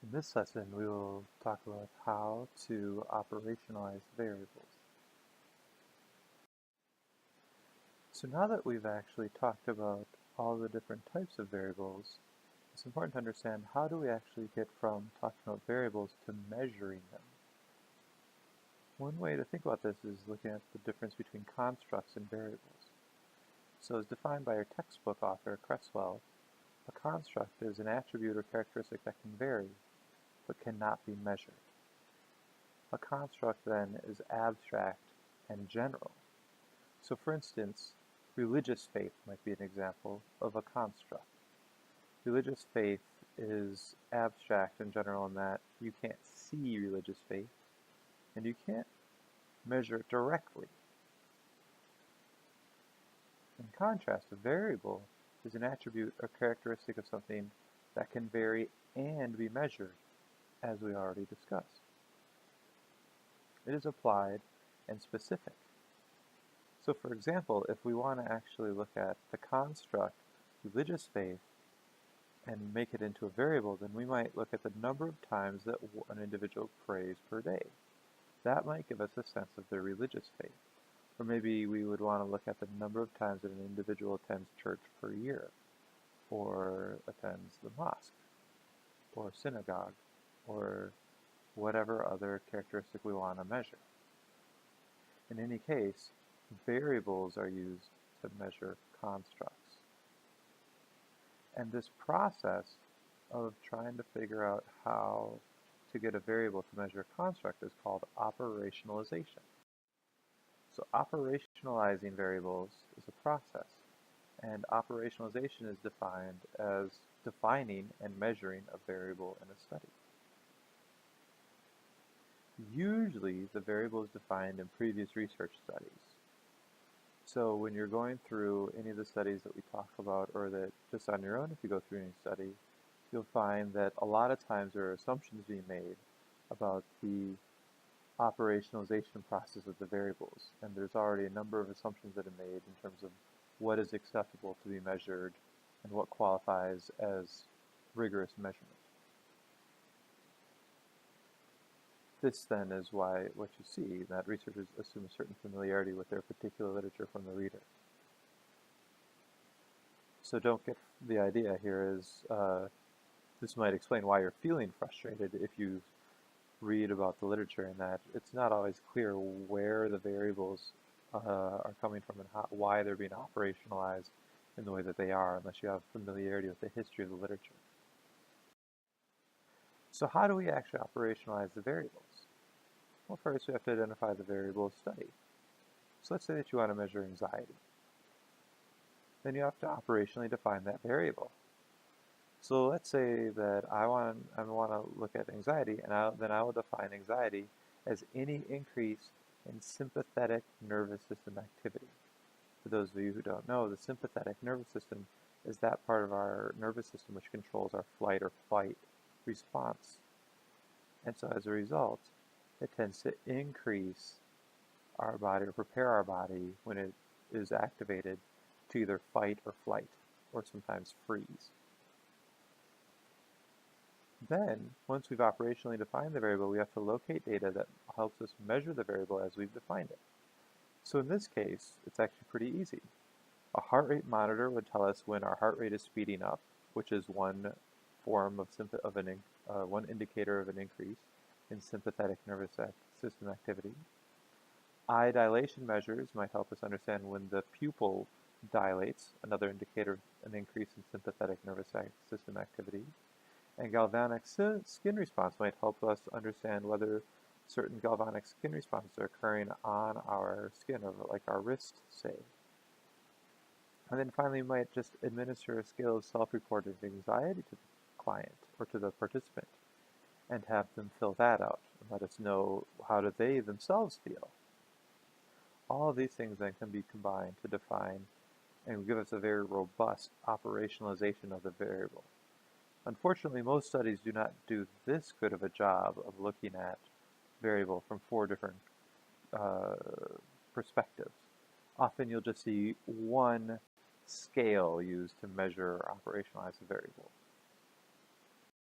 In this lesson, we will talk about how to operationalize variables. So now that we've actually talked about all the different types of variables, it's important to understand how do we actually get from talking about variables to measuring them. One way to think about this is looking at the difference between constructs and variables. So as defined by our textbook author, Cresswell, a construct is an attribute or characteristic that can vary, but cannot be measured. A construct then is abstract and general. So for instance, religious faith might be an example of a construct. Religious faith is abstract and general in that you can't see religious faith and you can't measure it directly. In contrast, a variable is an attribute or characteristic of something that can vary and be measured, as we already discussed. It is applied and specific. So for example, if we want to actually look at the construct religious faith and make it into a variable, then we might look at the number of times that an individual prays per day. That might give us a sense of their religious faith. Or maybe we would want to look at the number of times that an individual attends church per year, or attends the mosque, or synagogue, or whatever other characteristic we want to measure. In any case, variables are used to measure constructs. And this process of trying to figure out how to get a variable to measure a construct is called operationalization. So operationalizing variables is a process, and operationalization is defined as defining and measuring a variable in a study. Usually, the variable is defined in previous research studies. So when you're going through any of the studies that we talk about, or that just on your own, if you go through any study, you'll find that a lot of times there are assumptions being made about the operationalization process of the variables. And there's already a number of assumptions that are made in terms of what is acceptable to be measured and what qualifies as rigorous measurement. This then is why what you see, that researchers assume a certain familiarity with their particular literature from the reader. So don't get the idea here is, this might explain why you're feeling frustrated if you read about the literature, in that it's not always clear where the variables are coming from and why they're being operationalized in the way that they are, unless you have familiarity with the history of the literature. So how do we actually operationalize the variables? Well, first we have to identify the variable of study. So let's say that you want to measure anxiety. Then you have to operationally define that variable. So let's say that I want to look at anxiety, and then I will define anxiety as any increase in sympathetic nervous system activity. For those of you who don't know, the sympathetic nervous system is that part of our nervous system which controls our flight or fight response. And so as a result, it tends to increase our body or prepare our body when it is activated to either fight or flight, or sometimes freeze. Then, once we've operationally defined the variable, we have to locate data that helps us measure the variable as we've defined it. So in this case, it's actually pretty easy. A heart rate monitor would tell us when our heart rate is speeding up, which is one form of one indicator of an increase in sympathetic nervous system activity. Eye dilation measures might help us understand when the pupil dilates, another indicator of an increase in sympathetic nervous system activity. And galvanic skin response might help us understand whether certain galvanic skin responses are occurring on our skin, or like our wrist, say. And then finally, we might just administer a scale of self-reported anxiety to the client or to the participant and have them fill that out and let us know how do they themselves feel. All of these things then can be combined to define and give us a very robust operationalization of the variable. Unfortunately, most studies do not do this good of a job of looking at variable from 4 different perspectives. Often you'll just see one scale used to measure or operationalize a variable.